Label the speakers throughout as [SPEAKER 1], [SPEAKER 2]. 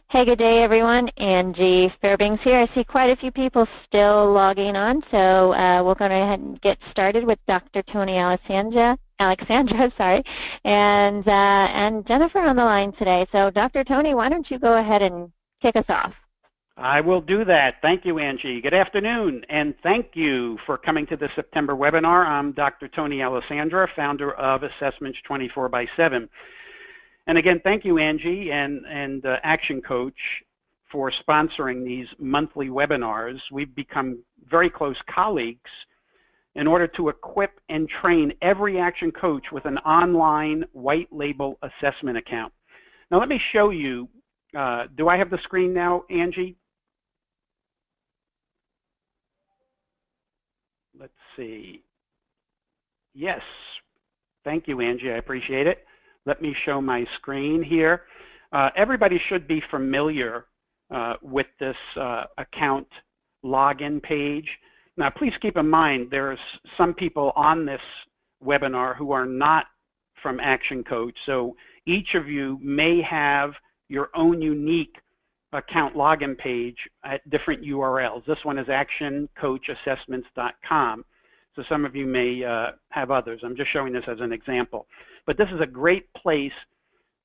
[SPEAKER 1] Hey, good day, everyone. Angie Fairbanks here. I see quite a few people still logging on, so we'll go ahead and get started with Dr. Tony Alexandra, sorry, and Jennifer on the line today. So, Dr. Tony, why don't you go ahead and kick us off?
[SPEAKER 2] I will do that. Thank you, Angie. Good afternoon, and thank you for coming to the September webinar. I'm Dr. Tony Alexandra, founder of Assessments 24/7. And again, thank you, Angie and Action Coach for sponsoring these monthly webinars. We've become very close colleagues in order to equip and train every Action Coach with an online white label assessment account. Now let me show you, do I have the screen now, Angie? Let's see. Yes, thank you, Angie, I appreciate it. Let me show my screen here. Everybody should be familiar with this account login page. Now, please keep in mind there's some people on this webinar who are not from Action Coach, so each of you may have your own unique account login page at different URLs. This one is actioncoachassessments.com. So some of you may have others. I'm just showing this as an example. But this is a great place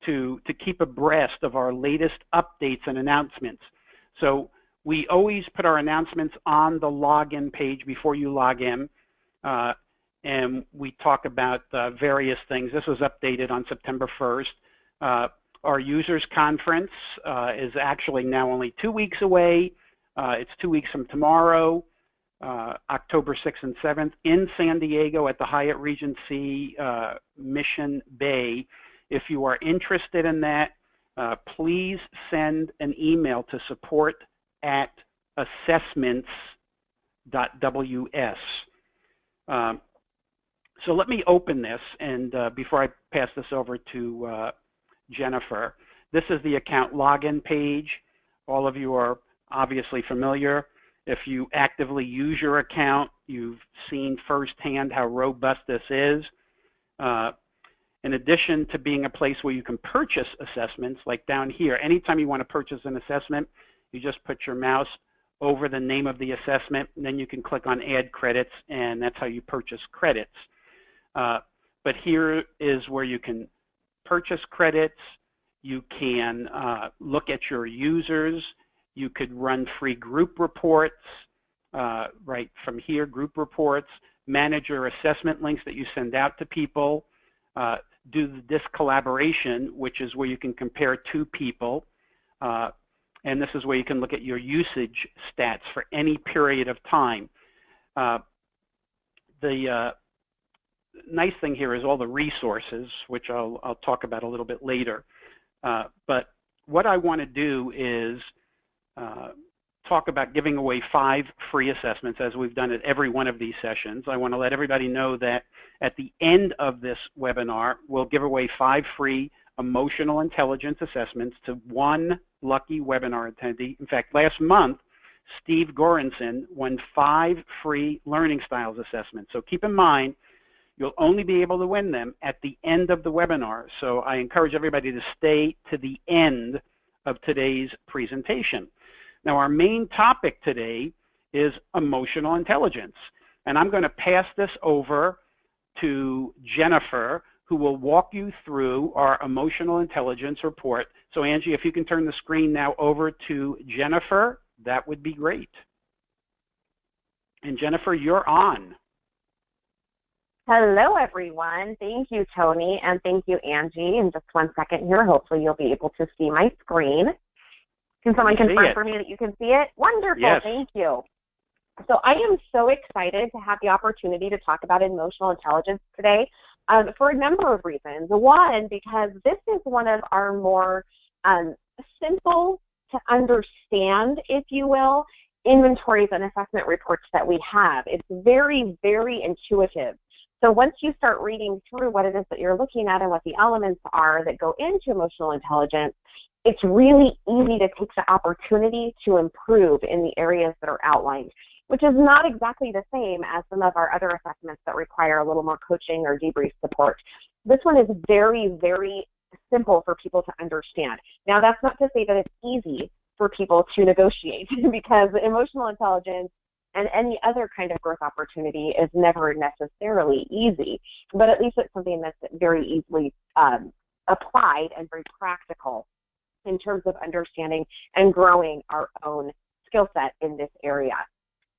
[SPEAKER 2] to keep abreast of our latest updates and announcements. So we always put our announcements on the login page before you log in. And we talk about various things. This was updated on September 1st. Our users conference is actually now only 2 weeks away. It's 2 weeks from tomorrow. October 6th and 7th in San Diego at the Hyatt Regency Mission Bay. If you are interested in that, please send an email to support@assessments.ws. So let me open this, and before I pass this over to Jennifer, this is the account login page. All of you are obviously familiar. If you actively use your account, you've seen firsthand how robust this is. In addition to being a place where you can purchase assessments, like down here, anytime you want to purchase an assessment, you just put your mouse over the name of the assessment, and then you can click on Add Credits, and that's how you purchase credits. But here is where you can purchase credits. You can look at your users. You could run free group reports right from here, group reports, manage your assessment links that you send out to people, do this collaboration, which is where you can compare two people, and this is where you can look at your usage stats for any period of time. The nice thing here is all the resources, which I'll talk about a little bit later. But what I want to do is talk about giving away 5 free assessments, as we've done at every one of these sessions. I want to let everybody know that at the end of this webinar, we'll give away 5 free emotional intelligence assessments to 1 lucky webinar attendee. In fact, last month, Steve Goranson won 5 free learning styles assessments. So keep in mind, you'll only be able to win them at the end of the webinar. So I encourage everybody to stay to the end of today's presentation. Now, our main topic today is emotional intelligence, and I'm going to pass this over to Jennifer, who will walk you through our emotional intelligence report. So, Angie, if you can turn the screen now over to Jennifer, that would be great. And Jennifer, you're on.
[SPEAKER 3] Hello, everyone. Thank you, Tony, and thank you, Angie. In just 1 second here, hopefully you'll be able to see my screen. Can someone confirm for me that you can see it? Wonderful. Yes. Thank you. So I am so excited to have the opportunity to talk about emotional intelligence today for a number of reasons. One, because this is one of our more simple to understand, if you will, inventories and assessment reports that we have. It's very, very intuitive. So once you start reading through what it is that you're looking at and what the elements are that go into emotional intelligence, it's really easy to take the opportunity to improve in the areas that are outlined, which is not exactly the same as some of our other assessments that require a little more coaching or debrief support. This one is very, very simple for people to understand. Now, that's not to say that it's easy for people to negotiate because emotional intelligence and any other kind of growth opportunity is never necessarily easy, but at least it's something that's very easily applied and very practical in terms of understanding and growing our own skill set in this area.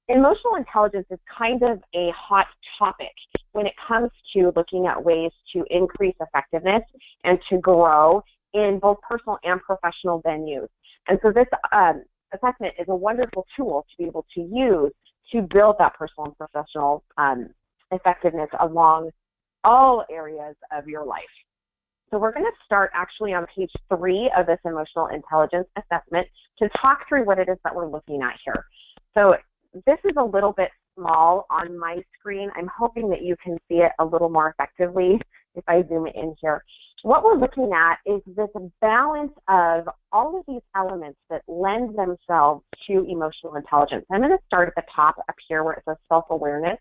[SPEAKER 3] Emotional intelligence is kind of a hot topic when it comes to looking at ways to increase effectiveness and to grow in both personal and professional venues. And so this assessment is a wonderful tool to be able to use to build that personal and professional effectiveness along all areas of your life. So we're going to start actually on page 3 of this emotional intelligence assessment to talk through what it is that we're looking at here. So this is a little bit small on my screen. I'm hoping that you can see it a little more effectively if I zoom in here. What we're looking at is this balance of all of these elements that lend themselves to emotional intelligence. I'm going to start at the top up here where it says self-awareness,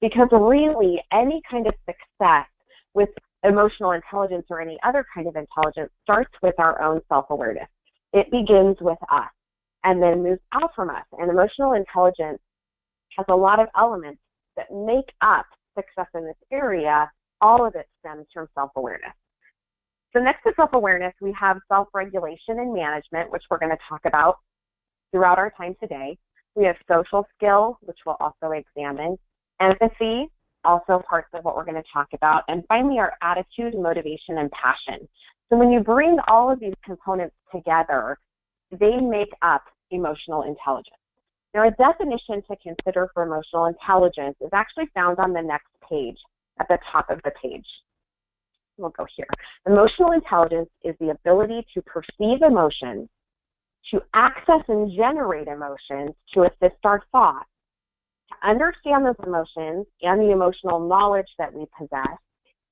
[SPEAKER 3] because really any kind of success with emotional intelligence or any other kind of intelligence starts with our own self-awareness. It begins with us and then moves out from us. And emotional intelligence has a lot of elements that make up success in this area. All of it stems from self-awareness. So next to self-awareness, we have self-regulation and management, which we're going to talk about throughout our time today. We have social skill, which we'll also examine. Empathy, also parts of what we're going to talk about. And finally, our attitude, motivation, and passion. So when you bring all of these components together, they make up emotional intelligence. Now, a definition to consider for emotional intelligence is actually found on the next page, at the top of the page. We'll go here. Emotional intelligence is the ability to perceive emotions, to access and generate emotions, to assist our thoughts, to understand those emotions and the emotional knowledge that we possess,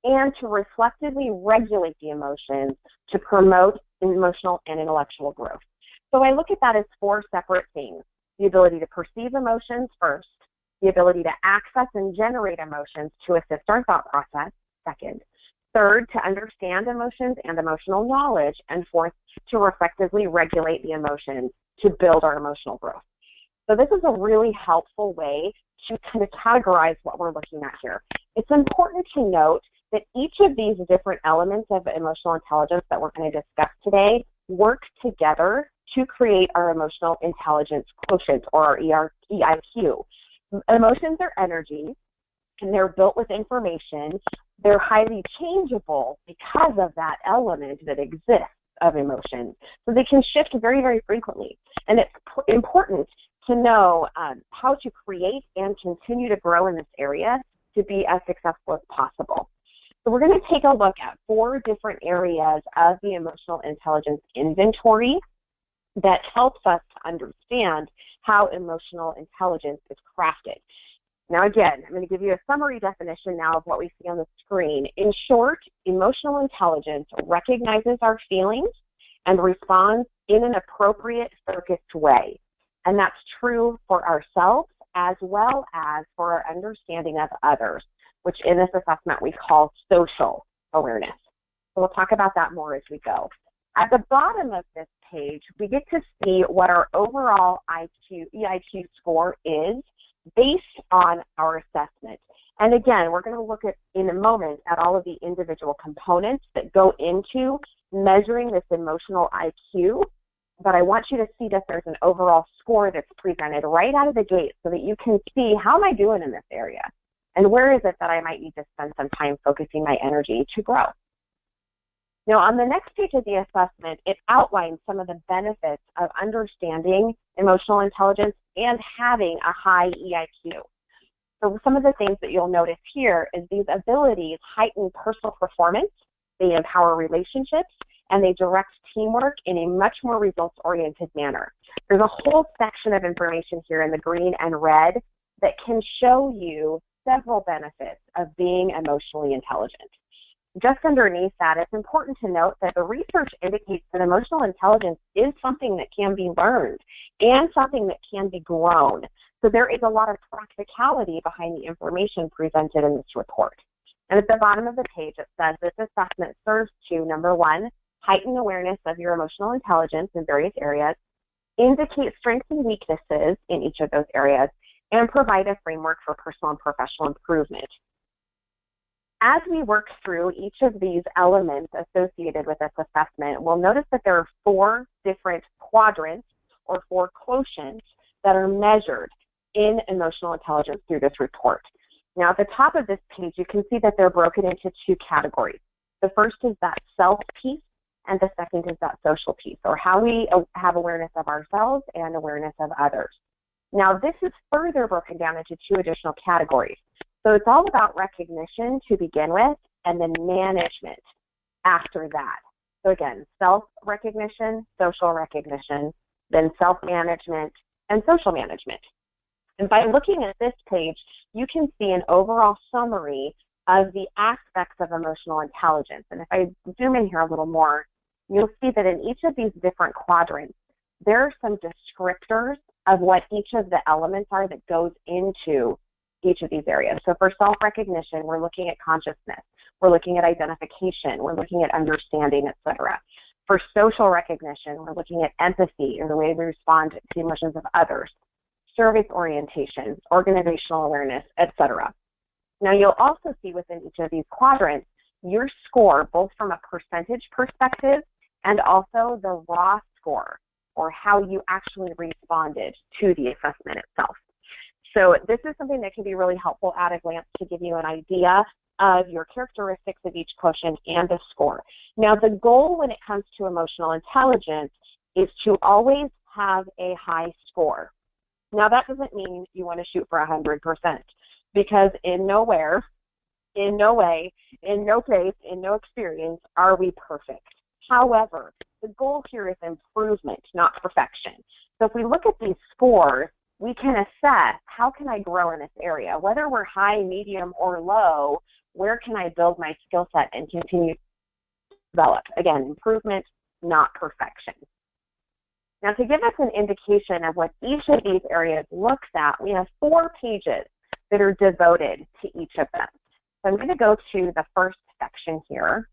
[SPEAKER 3] and to reflectively regulate the emotions to promote emotional and intellectual growth. So I look at that as 4 separate things. The ability to perceive emotions first, the ability to access and generate emotions to assist our thought process, second. Third, to understand emotions and emotional knowledge. And fourth, to effectively regulate the emotions to build our emotional growth. So this is a really helpful way to kind of categorize what we're looking at here. It's important to note that each of these different elements of emotional intelligence that we're going to discuss today work together to create our emotional intelligence quotient, or our EIQ. Emotions are energy, and they're built with information. They're highly changeable because of that element that exists of emotion. So they can shift very, very frequently. And it's important to know how to create and continue to grow in this area to be as successful as possible. So we're going to take a look at 4 different areas of the emotional intelligence inventory that helps us to understand how emotional intelligence is crafted. Now again, I'm going to give you a summary definition now of what we see on the screen. In short, emotional intelligence recognizes our feelings and responds in an appropriate, focused way. And that's true for ourselves as well as for our understanding of others, which in this assessment we call social awareness. So we'll talk about that more as we go. At the bottom of this page, we get to see what our overall EIQ score is based on our assessment. And again, we're going to look at in a moment at all of the individual components that go into measuring this emotional IQ, but I want you to see that there's an overall score that's presented right out of the gate so that you can see, how am I doing in this area? And where is it that I might need to spend some time focusing my energy to grow? Now, on the next page of the assessment, it outlines some of the benefits of understanding emotional intelligence and having a high EIQ. So some of the things that you'll notice here is these abilities heighten personal performance, they empower relationships, and they direct teamwork in a much more results-oriented manner. There's a whole section of information here in the green and red that can show you several benefits of being emotionally intelligent. Just underneath that, it's important to note that the research indicates that emotional intelligence is something that can be learned and something that can be grown. So there is a lot of practicality behind the information presented in this report. And at the bottom of the page, it says this assessment serves to, number one, heighten awareness of your emotional intelligence in various areas, indicate strengths and weaknesses in each of those areas, and provide a framework for personal and professional improvement. As we work through each of these elements associated with this assessment, we'll notice that there are 4 different quadrants or 4 quotients that are measured in emotional intelligence through this report. Now, at the top of this page, you can see that they're broken into 2 categories. The first is that self piece, and the second is that social piece, or how we have awareness of ourselves and awareness of others. Now, this is further broken down into 2 additional categories. So it's all about recognition to begin with, and then management after that. So again, self-recognition, social recognition, then self-management, and social management. And by looking at this page, you can see an overall summary of the aspects of emotional intelligence. And if I zoom in here a little more, you'll see that in each of these different quadrants, there are some descriptors of what each of the elements are that goes into each of these areas. So for self-recognition, we're looking at consciousness, we're looking at identification, we're looking at understanding, etc. For social recognition, we're looking at empathy, or the way we respond to the emotions of others, service orientation, organizational awareness, etc. Now, you'll also see within each of these quadrants your score, both from a percentage perspective and also the raw score, or how you actually responded to the assessment itself. So this is something that can be really helpful at a glance to give you an idea of your characteristics of each quotient and the score. Now, the goal when it comes to emotional intelligence is to always have a high score. Now, that doesn't mean you want to shoot for 100%, because in nowhere, in no way, in no place, in no experience are we perfect. However, the goal here is improvement, not perfection. So if we look at these scores, we can assess how can I grow in this area. Whether we're high, medium, or low, where can I build my skill set and continue to develop? Again, improvement, not perfection. Now, to give us an indication of what each of these areas looks at, we have 4 pages that are devoted to each of them. So I'm going to go to the first section here.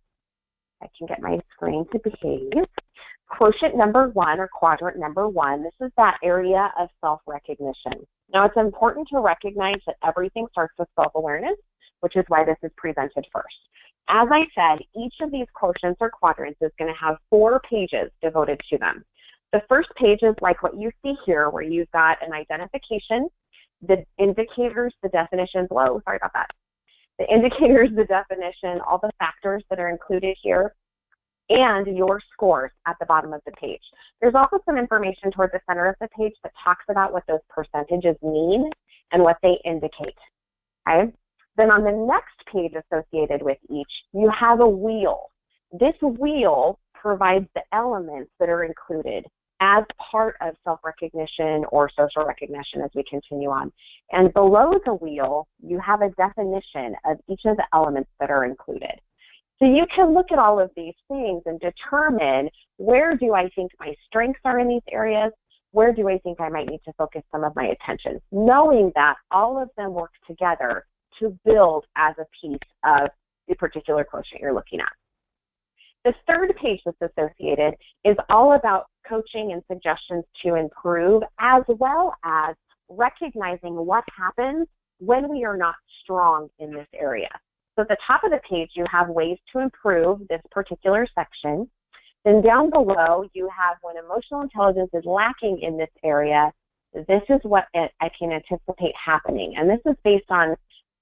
[SPEAKER 3] I can get my screen to behave. Quotient number 1, or quadrant number 1, this is that area of self-recognition. Now, it's important to recognize that everything starts with self-awareness, which is why this is presented first. As I said, each of these quotients or quadrants is going to have 4 pages devoted to them. The first page is like what you see here, where you've got an identification, the indicators, the definitions, the indicators, the definition, all the factors that are included here, and your scores at the bottom of the page. There's also some information toward the center of the page that talks about what those percentages mean and what they indicate. Okay? Then on the next page associated with each, you have a wheel. This wheel provides the elements that are included as part of self-recognition or social recognition as we continue on. And below the wheel, you have a definition of each of the elements that are included. So you can look at all of these things and determine, where do I think my strengths are in these areas? Where do I think I might need to focus some of my attention? Knowing that all of them work together to build as a piece of the particular quotient you're looking at. The third page that's associated is all about coaching and suggestions to improve, as well as recognizing what happens when we are not strong in this area. So at the top of the page, you have ways to improve this particular section. Then down below, you have when emotional intelligence is lacking in this area, this is what I can anticipate happening. And this is based on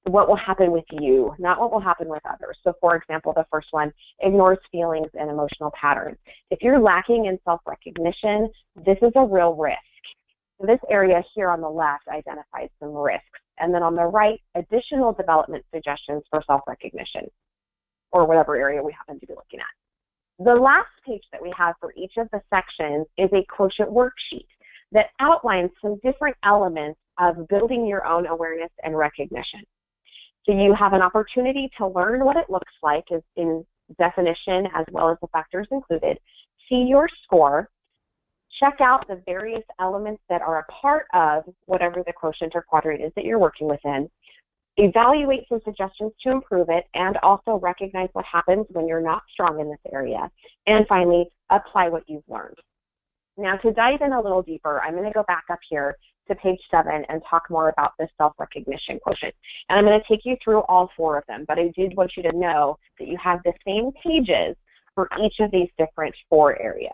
[SPEAKER 3] what will happen with you, not what will happen with others. So for example, the first one, ignores feelings and emotional patterns. If you're lacking in self-recognition, this is a real risk. This area here on the left identifies some risks. And then on the right, additional development suggestions for self-recognition, or whatever area we happen to be looking at. The last page that we have for each of the sections is a quotient worksheet that outlines some different elements of building your own awareness and recognition. So you have an opportunity to learn what it looks like in definition, as well as the factors included, see your score, check out the various elements that are a part of whatever the quotient or quadrant is that you're working within, evaluate some suggestions to improve it, and also recognize what happens when you're not strong in this area. And finally, apply what you've learned. Now, to dive in a little deeper, I'm going to go back up here to page 7 and talk more about the self-recognition quotient. And I'm going to take you through all 4 of them, but I did want you to know that you have the same pages for each of these different 4 areas.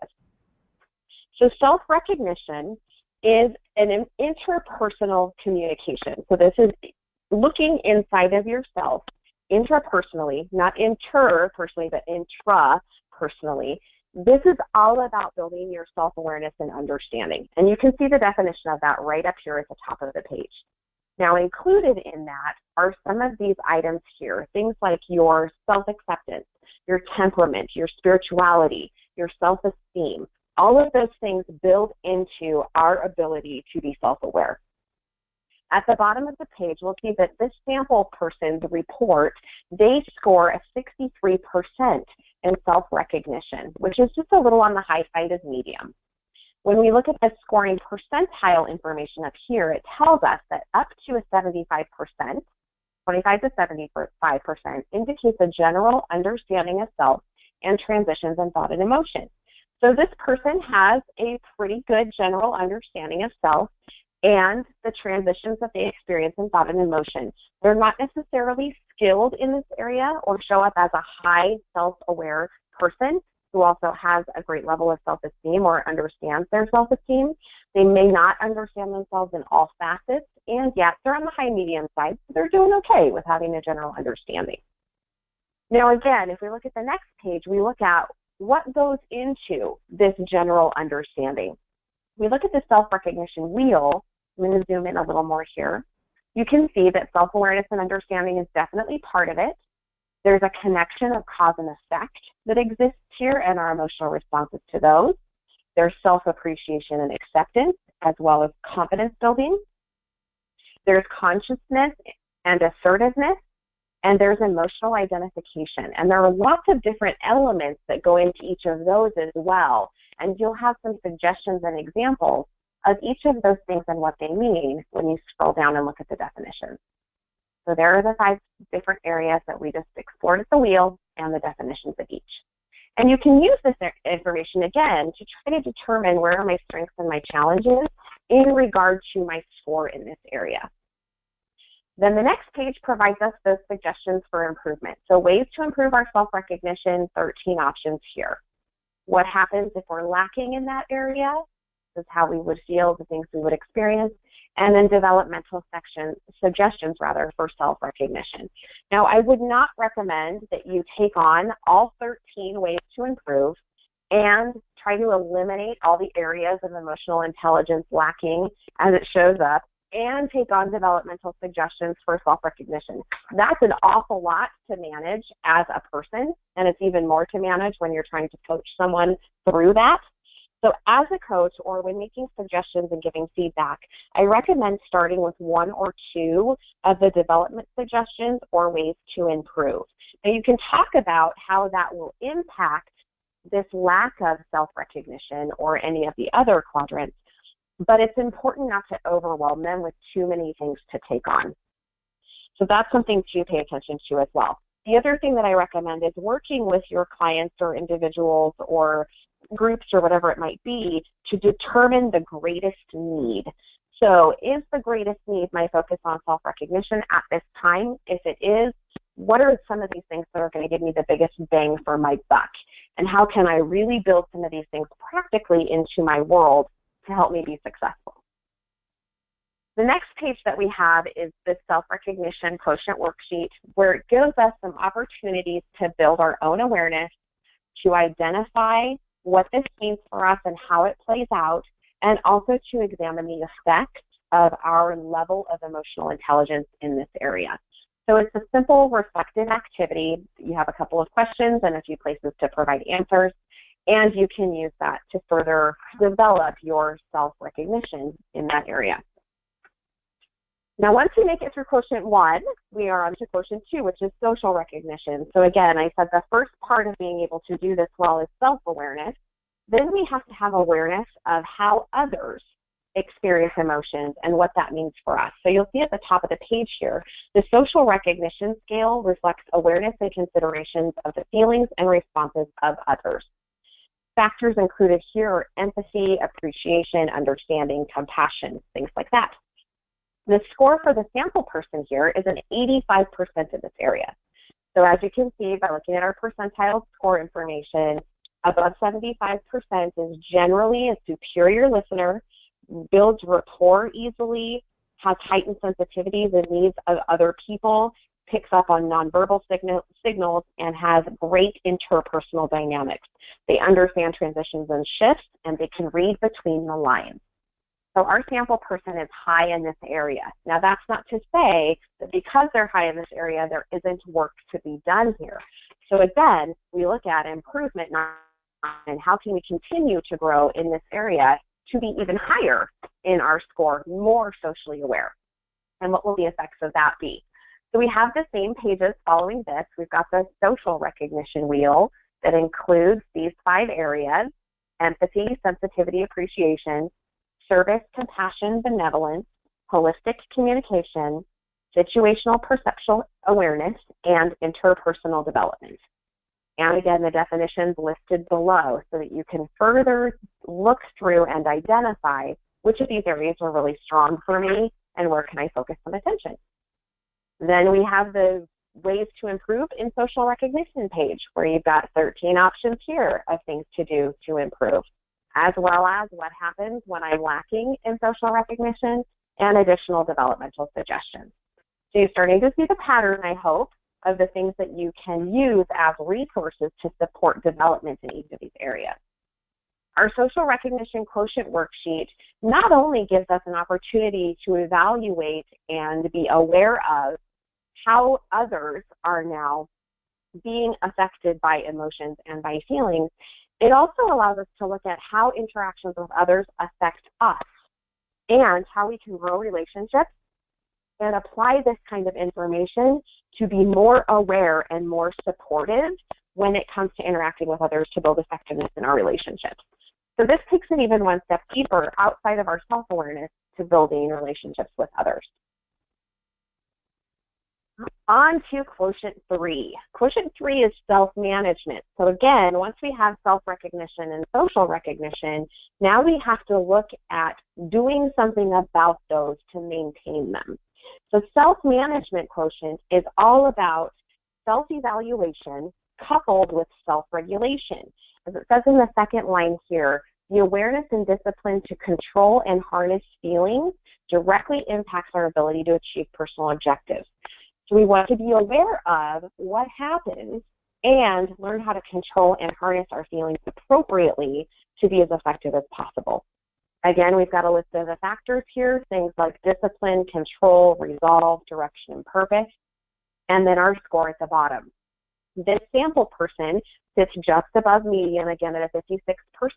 [SPEAKER 3] So self-recognition is an interpersonal communication. So this is looking inside of yourself intrapersonally, not interpersonally, but intrapersonally. This is all about building your self-awareness and understanding. And you can see the definition of that right up here at the top of the page. Now, included in that are some of these items here, things like your self-acceptance, your temperament, your spirituality, your self-esteem. All of those things build into our ability to be self-aware. At the bottom of the page, we'll see that this sample person's report, they score a 63% in self-recognition, which is just a little on the high side of medium. When we look at the scoring percentile information up here, it tells us that up to a 75%, 25 to 75%, indicates a general understanding of self and transitions in thought and emotion. So this person has a pretty good general understanding of self and the transitions that they experience in thought and emotion. They're not necessarily skilled in this area or show up as a high self-aware person who also has a great level of self-esteem or understands their self-esteem. They may not understand themselves in all facets, and yet they're on the high-medium side, so they're doing okay with having a general understanding. Now again, if we look at the next page, we look at what goes into this general understanding. We look at the self-recognition wheel. I'm going to zoom in a little more here. You can see that self-awareness and understanding is definitely part of it. There's a connection of cause and effect that exists here and our emotional responses to those. There's self-appreciation and acceptance, as well as confidence building. There's consciousness and assertiveness, and there's emotional identification. And there are lots of different elements that go into each of those as well. And you'll have some suggestions and examples of each of those things and what they mean when you scroll down and look at the definitions. So there are the 5 different areas that we just explored at the wheel and the definitions of each. And you can use this information again to try to determine where are my strengths and my challenges in regard to my score in this area. Then the next page provides us those suggestions for improvement. So ways to improve our self-recognition, 13 options here. What happens if we're lacking in that area? This is how we would feel, the things we would experience. And then developmental suggestions for self-recognition. Now, I would not recommend that you take on all 13 ways to improve and try to eliminate all the areas of emotional intelligence lacking as it shows up, and take on developmental suggestions for self-recognition. That's an awful lot to manage as a person, and it's even more to manage when you're trying to coach someone through that. So as a coach, or when making suggestions and giving feedback, I recommend starting with 1 or 2 of the development suggestions or ways to improve. Now you can talk about how that will impact this lack of self-recognition or any of the other quadrants, but it's important not to overwhelm them with too many things to take on. So that's something to pay attention to as well. The other thing that I recommend is working with your clients or individuals or groups or whatever it might be to determine the greatest need. So is the greatest need my focus on self-recognition at this time? If it is, what are some of these things that are going to give me the biggest bang for my buck? And how can I really build some of these things practically into my world to help me be successful? The next page that we have is the self-recognition quotient worksheet, where it gives us some opportunities to build our own awareness, to identify what this means for us and how it plays out, and also to examine the effect of our level of emotional intelligence in this area. So it's a simple reflective activity. You have a couple of questions and a few places to provide answers, and you can use that to further develop your self-recognition in that area. Now, once we make it through Quotient 1, we are on to Quotient 2, which is social recognition. So again, I said the first part of being able to do this well is self-awareness. Then we have to have awareness of how others experience emotions and what that means for us. So you'll see at the top of the page here, the social recognition scale reflects awareness and considerations of the feelings and responses of others. Factors included here are empathy, appreciation, understanding, compassion, things like that. The score for the sample person here is an 85% in this area. So as you can see by looking at our percentile score information, above 75% is generally a superior listener, builds rapport easily, has heightened sensitivities and needs of other people, picks up on nonverbal signals, and has great interpersonal dynamics. They understand transitions and shifts, and they can read between the lines. So our sample person is high in this area. Now that's not to say that because they're high in this area, there isn't work to be done here. So again, we look at improvement and how can we continue to grow in this area to be even higher in our score, more socially aware. And what will the effects of that be? So we have the same pages following this. We've got the social recognition wheel that includes these 5 areas: empathy, sensitivity, appreciation, service, compassion, benevolence, holistic communication, situational perceptual awareness, and interpersonal development. And again, the definitions listed below so that you can further look through and identify which of these areas are really strong for me and where can I focus some attention. Then we have the ways to improve in social recognition page, where you've got 13 options here of things to do to improve, as well as what happens when I'm lacking in social recognition and additional developmental suggestions. So you're starting to see the pattern, I hope, of the things that you can use as resources to support development in each of these areas. Our social recognition quotient worksheet not only gives us an opportunity to evaluate and be aware of how others are now being affected by emotions and by feelings, it also allows us to look at how interactions with others affect us and how we can grow relationships and apply this kind of information to be more aware and more supportive when it comes to interacting with others to build effectiveness in our relationships. So this takes it even one step deeper outside of our self-awareness to building relationships with others. On to Quotient 3. Quotient 3 is self-management. So again, once we have self-recognition and social recognition, now we have to look at doing something about those to maintain them. So self-management quotient is all about self-evaluation coupled with self-regulation. As it says in the second line here, the awareness and discipline to control and harness feelings directly impacts our ability to achieve personal objectives. So we want to be aware of what happens and learn how to control and harness our feelings appropriately to be as effective as possible. Again, we've got a list of the factors here, things like discipline, control, resolve, direction, and purpose, and then our score at the bottom. This sample person sits just above median, again at a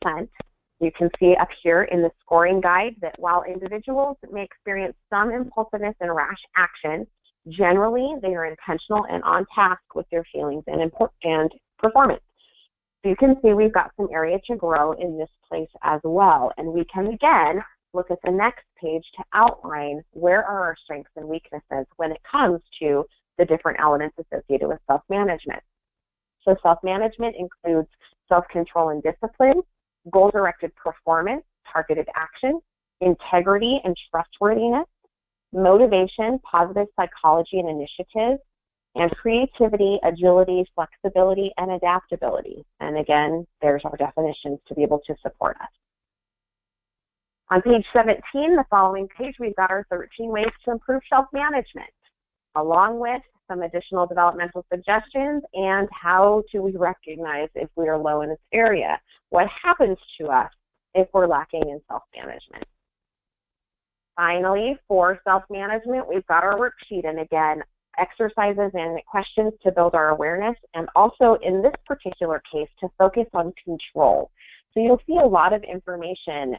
[SPEAKER 3] 56%. You can see up here in the scoring guide that while individuals may experience some impulsiveness and rash action, generally they are intentional and on task with their feelings and performance. So you can see we've got some area to grow in this place as well. And we can, again, look at the next page to outline where are our strengths and weaknesses when it comes to the different elements associated with self-management. So self-management includes self-control and discipline, goal-directed performance, targeted action, integrity and trustworthiness, motivation, positive psychology and initiative, and creativity, agility, flexibility, and adaptability. And again, there's our definitions to be able to support us. On page 17, the following page, we've got our 13 ways to improve self-management, along with some additional developmental suggestions and how do we recognize if we are low in this area. What happens to us if we're lacking in self-management? Finally, for self-management, we've got our worksheet, and again, exercises and questions to build our awareness, and also in this particular case to focus on control. So you'll see a lot of information,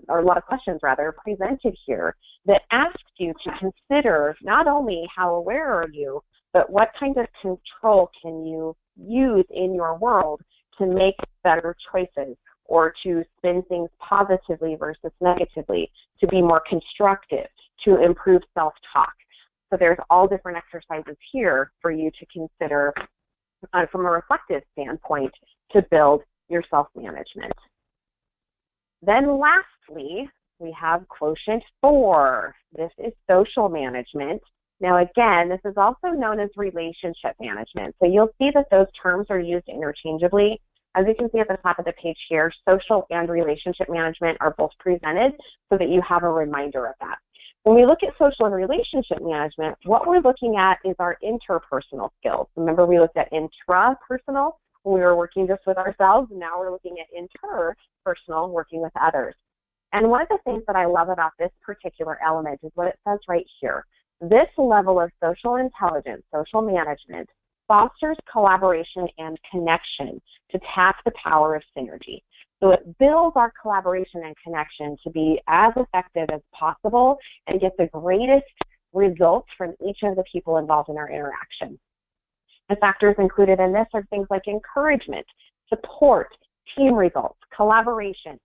[SPEAKER 3] or a lot of questions rather, presented here that ask you to consider not only how aware are you, but what kind of control can you use in your world to make better choices or to spin things positively versus negatively, to be more constructive, to improve self-talk. So there's all different exercises here for you to consider from a reflective standpoint to build your self-management. Then lastly, we have Quotient 4. This is social management. Now again, this is also known as relationship management. So you'll see that those terms are used interchangeably. As you can see at the top of the page here, social and relationship management are both presented so that you have a reminder of that. When we look at social and relationship management, what we're looking at is our interpersonal skills. Remember, we looked at intrapersonal when we were working just with ourselves, and now we're looking at interpersonal, working with others. And one of the things that I love about this particular element is what it says right here. This level of social intelligence, social management, fosters collaboration and connection to tap the power of synergy. So it builds our collaboration and connection to be as effective as possible and get the greatest results from each of the people involved in our interaction. The factors included in this are things like encouragement, support, team results, collaboration.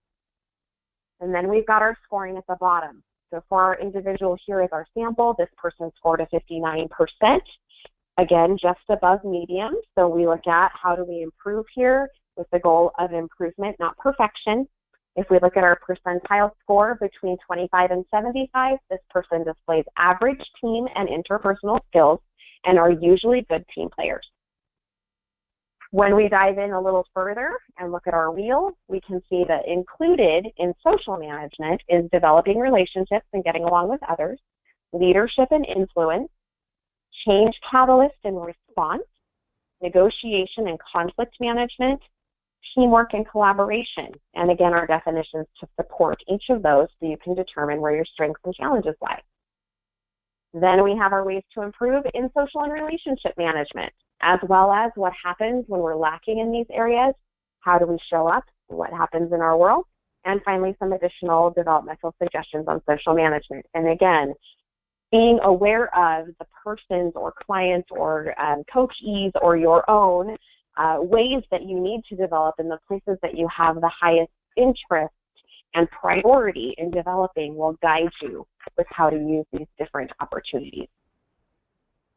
[SPEAKER 3] And then we've got our scoring at the bottom. So for our individual here is our sample. This person scored a 59%. Again, just above medium. So we look at how do we improve here with the goal of improvement, not perfection. If we look at our percentile score between 25 and 75, this person displays average team and interpersonal skills and are usually good team players. When we dive in a little further and look at our wheel, we can see that included in social management is developing relationships and getting along with others, leadership and influence, change catalyst and response, negotiation and conflict management, teamwork and collaboration. And again, our definitions to support each of those so you can determine where your strengths and challenges lie. Then we have our ways to improve in social and relationship management, as well as what happens when we're lacking in these areas, how do we show up, what happens in our world, and finally some additional developmental suggestions on social management. And again, being aware of the person's or clients or coachees or your own ways that you need to develop in the places that you have the highest interest and priority in developing will guide you with how to use these different opportunities.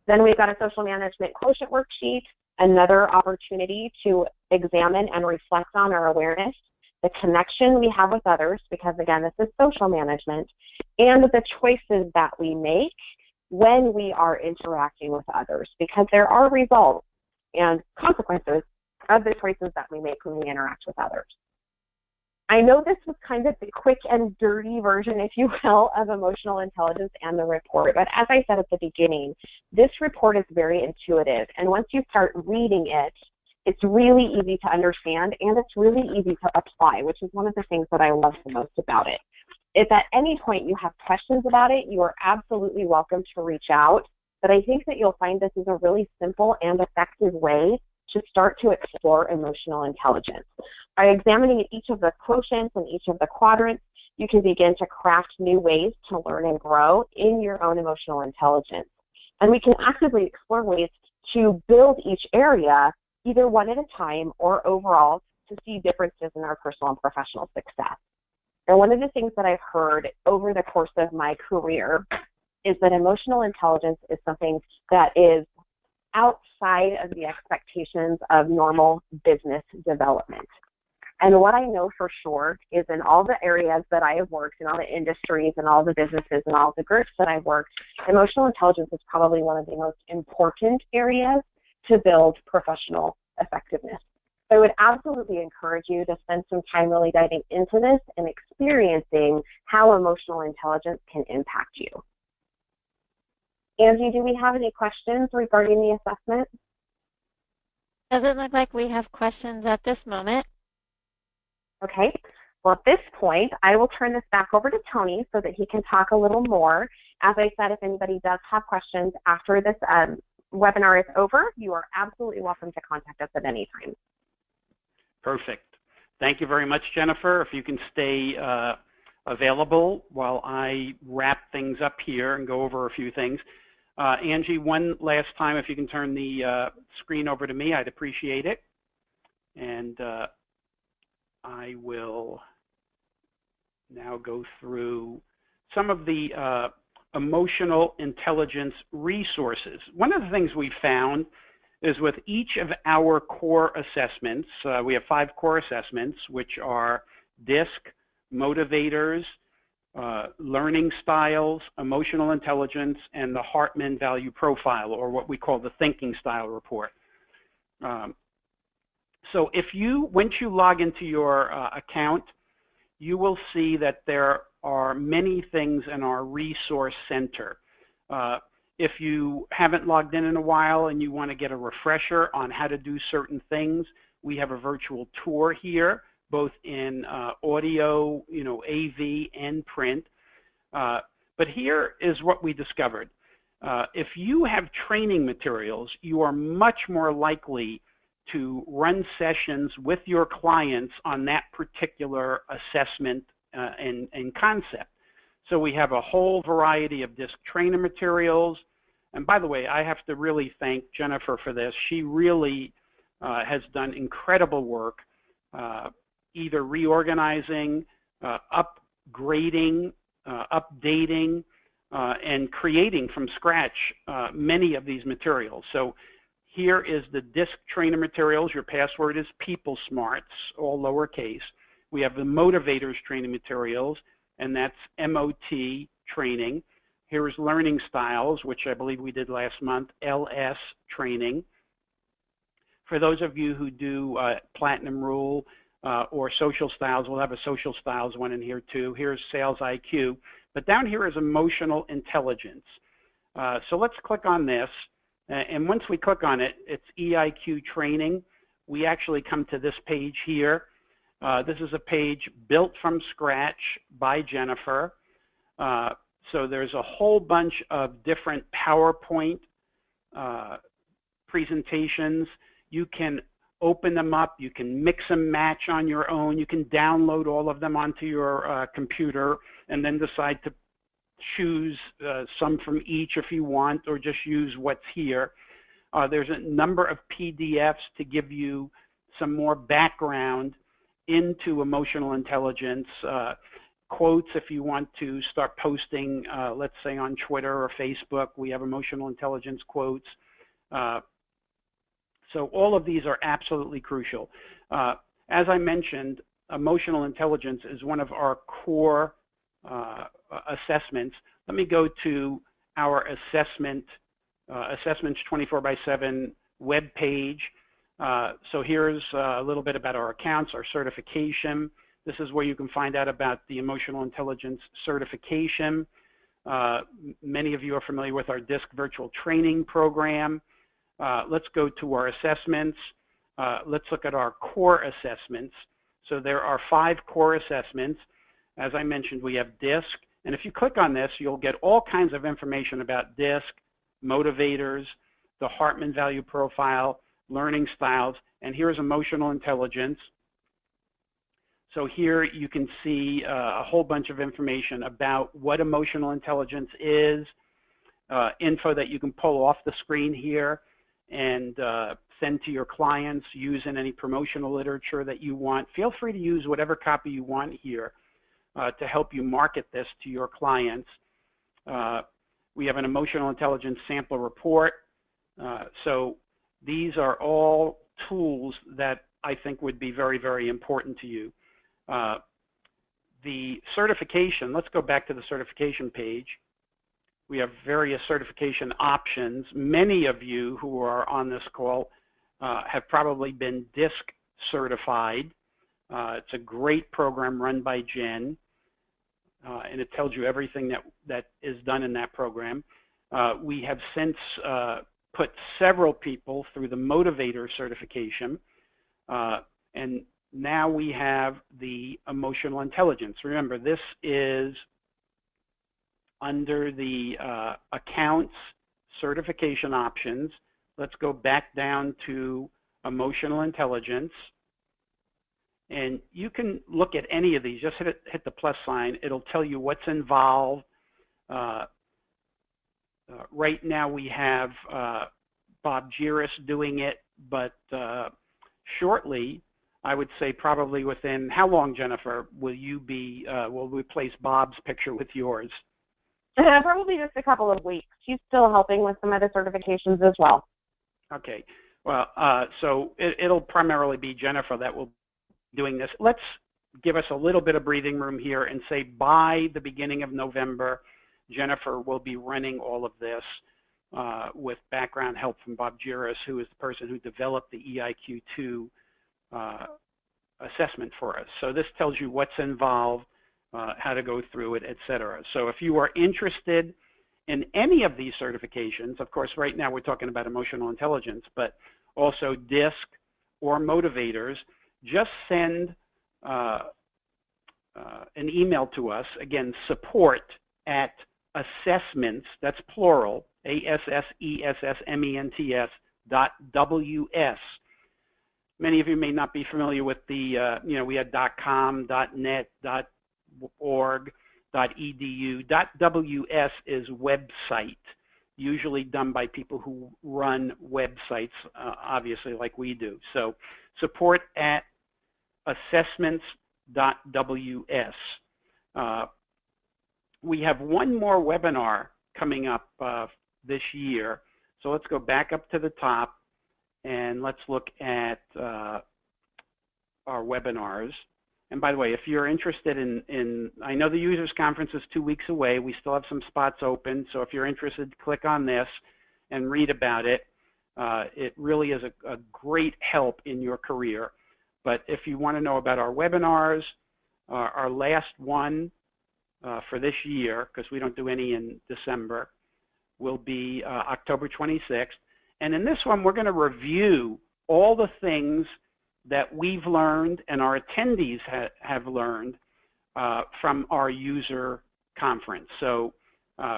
[SPEAKER 3] Then we've got a social management quotient worksheet, another opportunity to examine and reflect on our awareness, the connection we have with others, because again, this is social management, and the choices that we make when we are interacting with others, because there are results and consequences of the choices that we make when we interact with others. I know this was kind of the quick and dirty version, if you will, of emotional intelligence and the report, but as I said at the beginning, this report is very intuitive, and once you start reading it, it's really easy to understand and it's really easy to apply, which is one of the things that I love the most about it. If at any point you have questions about it, you are absolutely welcome to reach out, but I think that you'll find this is a really simple and effective way to start to explore emotional intelligence. By examining each of the quotients and each of the quadrants, you can begin to craft new ways to learn and grow in your own emotional intelligence. And we can actively explore ways to build each area, either one at a time or overall, to see differences in our personal and professional success. And one of the things that I've heard over the course of my career is that emotional intelligence is something that is outside of the expectations of normal business development. And what I know for sure is in all the areas that I have worked, in all the industries and all the businesses and all the groups that I've worked, emotional intelligence is probably one of the most important areas to build professional effectiveness. So I would absolutely encourage you to spend some time really diving into this and experiencing how emotional intelligence can impact you. Angie, do we have any questions regarding the assessment?
[SPEAKER 1] Doesn't look like we have questions at this moment.
[SPEAKER 3] Okay. Well, at this point, I will turn this back over to Tony so that he can talk a little more. As I said, if anybody does have questions after this webinar is over, you are absolutely welcome to contact us at any time.
[SPEAKER 2] Perfect. Thank you very much, Jennifer. If you can stay available while I wrap things up here and go over a few things. Angie, one last time, if you can turn the screen over to me, I'd appreciate it. And I I will now go through some of the emotional intelligence resources. One of the things we found is with each of our core assessments, we have 5 core assessments, which are DISC, motivators, learning styles, emotional intelligence, and the Hartman Value Profile, or what we call the thinking style report. So once you log into your account, you will see that there are many things in our resource center. If you haven't logged in a while and you want to get a refresher on how to do certain things, we have a virtual tour here, both in audio, AV and print. But here is what we discovered. If you have training materials, you are much more likely to run sessions with your clients on that particular assessment and concept. So we have a whole variety of DISC training materials. And by the way, I have to really thank Jennifer for this. She really has done incredible work, either reorganizing, upgrading, updating, and creating from scratch many of these materials. So here is the DISC trainer materials. Your password is People Smarts, all lowercase. We have the Motivators training materials, and that's MOT training. Here's Learning Styles, which I believe we did last month, LS training. For those of you who do Platinum Rule or Social Styles, we'll have a Social Styles one in here too. Here's Sales IQ. But down here is Emotional Intelligence. So let's click on this. And once we click on it, it's EIQ training. We actually come to this page here. This is a page built from scratch by Jennifer. So there's a whole bunch of different PowerPoint presentations. You can open them up. You can mix and match on your own. You can download all of them onto your computer and then decide to choose some from each if you want, or just use what's here. There's a number of PDFs to give you some more background into emotional intelligence, quotes if you want to start posting, let's say on Twitter or Facebook, we have emotional intelligence quotes. So all of these are absolutely crucial. As I mentioned, emotional intelligence is one of our core assessments. Let me go to our assessments 24/7 web page. So here's a little bit about our accounts, our certification. This is where you can find out about the emotional intelligence certification. Many of you are familiar with our DISC virtual training program. Let's go to our assessments. Let's look at our core assessments. So there are 5 core assessments. As I mentioned, we have DISC. And if you click on this, you'll get all kinds of information about DISC, motivators, the Hartman Value Profile, learning styles, and here's emotional intelligence. So here you can see a whole bunch of information about what emotional intelligence is, info that you can pull off the screen here and send to your clients, use in any promotional literature that you want. Feel free to use whatever copy you want here to help you market this to your clients. We have an emotional intelligence sample report. So these are all tools that I think would be very, very important to you. The certification, let's go back to the certification page. We have various certification options. Many of you who are on this call have probably been DISC certified. It's a great program run by Jen, and it tells you everything that is done in that program. We have since put several people through the Motivator certification, and now we have the emotional intelligence. Remember, this is under the accounts certification options. Let's go back down to emotional intelligence. And you can look at any of these. Just hit the plus sign. It'll tell you what's involved. Right now we have Bob Giris doing it, but shortly I would say probably within, how long, Jennifer, will you be, will we place Bob's picture with yours?
[SPEAKER 3] Probably just a couple of weeks. She's still helping with some of the certifications as well.
[SPEAKER 2] Okay. Well, so it'll primarily be Jennifer that will be doing this. Let's give us a little bit of breathing room here and say by the beginning of November, Jennifer will be running all of this with background help from Bob Giras, who is the person who developed the EIQ-2 assessment for us. So this tells you what's involved, how to go through it, etc. So if you are interested in any of these certifications, of course, right now we're talking about emotional intelligence, but also DISC or motivators, just send an email to us, again, support@assessments, that's plural, ASSESSMENTS.WS. Many of you may not be familiar with the, we had .com, .net, .org, .edu. .ws is website, usually done by people who run websites, obviously like we do. So support@assessments.ws. We have one more webinar coming up this year. So let's go back up to the top and let's look at our webinars. And by the way, if you're interested in, I know the users conference is 2 weeks away. We still have some spots open. So if you're interested, click on this and read about it. It really is a great help in your career. But if you want to know about our webinars, our last one for this year, because we don't do any in December, will be October 26th. And in this one, we're going to review all the things that we've learned and our attendees have learned from our user conference. So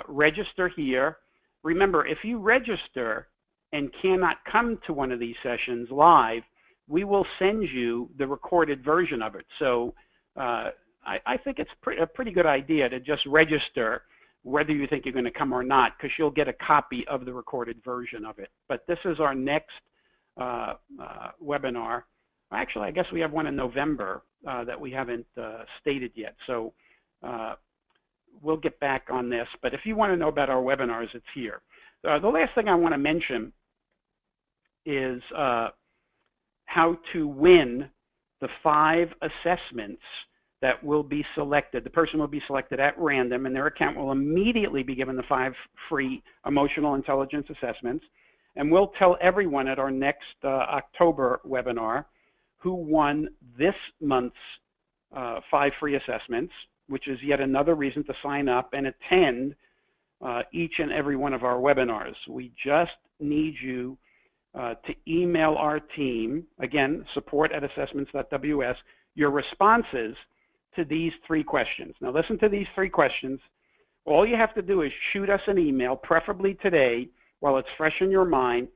[SPEAKER 2] register here. Remember, if you register and cannot come to one of these sessions live, we will send you the recorded version of it. So I think it's a pretty good idea to just register whether you think you're going to come or not, because you'll get a copy of the recorded version of it. But this is our next webinar. Actually, I guess we have one in November that we haven't stated yet. So we'll get back on this. But if you want to know about our webinars, it's here. The last thing I want to mention is how to win the 5 assessments that will be selected. The person will be selected at random, and their account will immediately be given the 5 free emotional intelligence assessments. And we'll tell everyone at our next October webinar who won this month's 5 free assessments, which is yet another reason to sign up and attend each and every one of our webinars. We just need you to email our team, again, support@assessments.ws, your responses to these 3 questions. Now listen to these 3 questions. All you have to do is shoot us an email, preferably today, while it's fresh in your mind,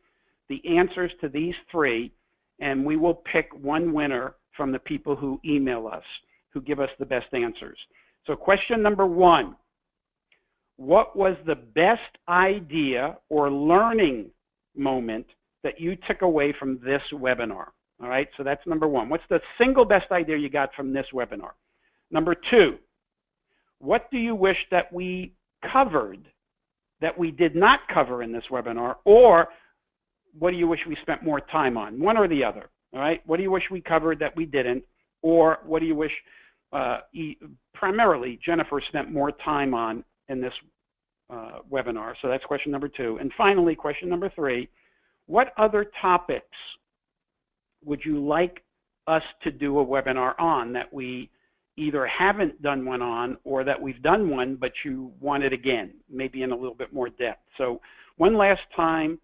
[SPEAKER 2] the answers to these 3, and we will pick one winner from the people who email us, who give us the best answers. So question number 1, what was the best idea or learning moment that you took away from this webinar? All right, so that's number 1. What's the single best idea you got from this webinar? Number 2, what do you wish that we covered that we did not cover in this webinar, or what do you wish we spent more time on? One or the other, all right? What do you wish we covered that we didn't, or what do you wish primarily Jennifer spent more time on in this webinar? So that's question number 2. And finally, question number 3, what other topics would you like us to do a webinar on that we either haven't done one on or that we've done one but you want it again, maybe in a little bit more depth? So one last time,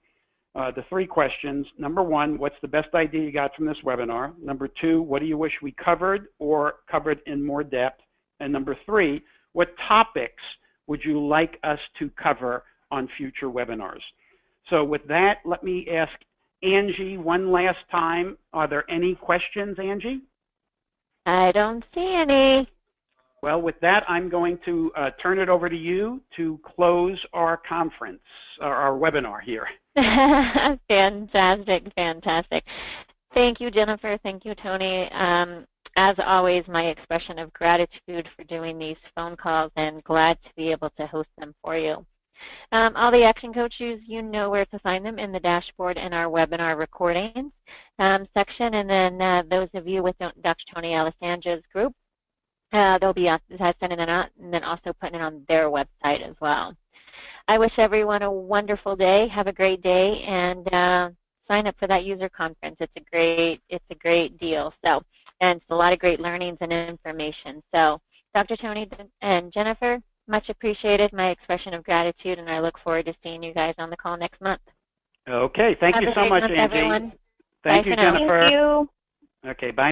[SPEAKER 2] the 3 questions. Number 1, what's the best idea you got from this webinar? Number 2, what do you wish we covered or covered in more depth? And number 3, what topics would you like us to cover on future webinars? So with that, let me ask Angie one last time. Are there any questions, Angie?
[SPEAKER 1] I don't see any.
[SPEAKER 2] Well, with that, I'm going to turn it over to you to close our conference, or our webinar here.
[SPEAKER 1] Fantastic, fantastic. Thank you, Jennifer. Thank you, Tony. As always, my expression of gratitude for doing these phone calls, and glad to be able to host them for you. All the action coaches, you know where to find them in the dashboard in our webinar recordings section. And then those of you with Dr. Tony Alessandra's group, they'll be sending it out and then also putting it on their website as well. I wish everyone a wonderful day. Have a great day, and sign up for that user conference. It's a great deal. So, and it's a lot of great learnings and information. So, Dr. Tony and Jennifer, much appreciated. My expression of gratitude, and I look forward to seeing you guys on the call next month.
[SPEAKER 2] Okay, thank you so much, Angie.
[SPEAKER 1] Everyone.
[SPEAKER 2] Thank you, Jennifer.
[SPEAKER 3] Thank you.
[SPEAKER 2] Okay, bye.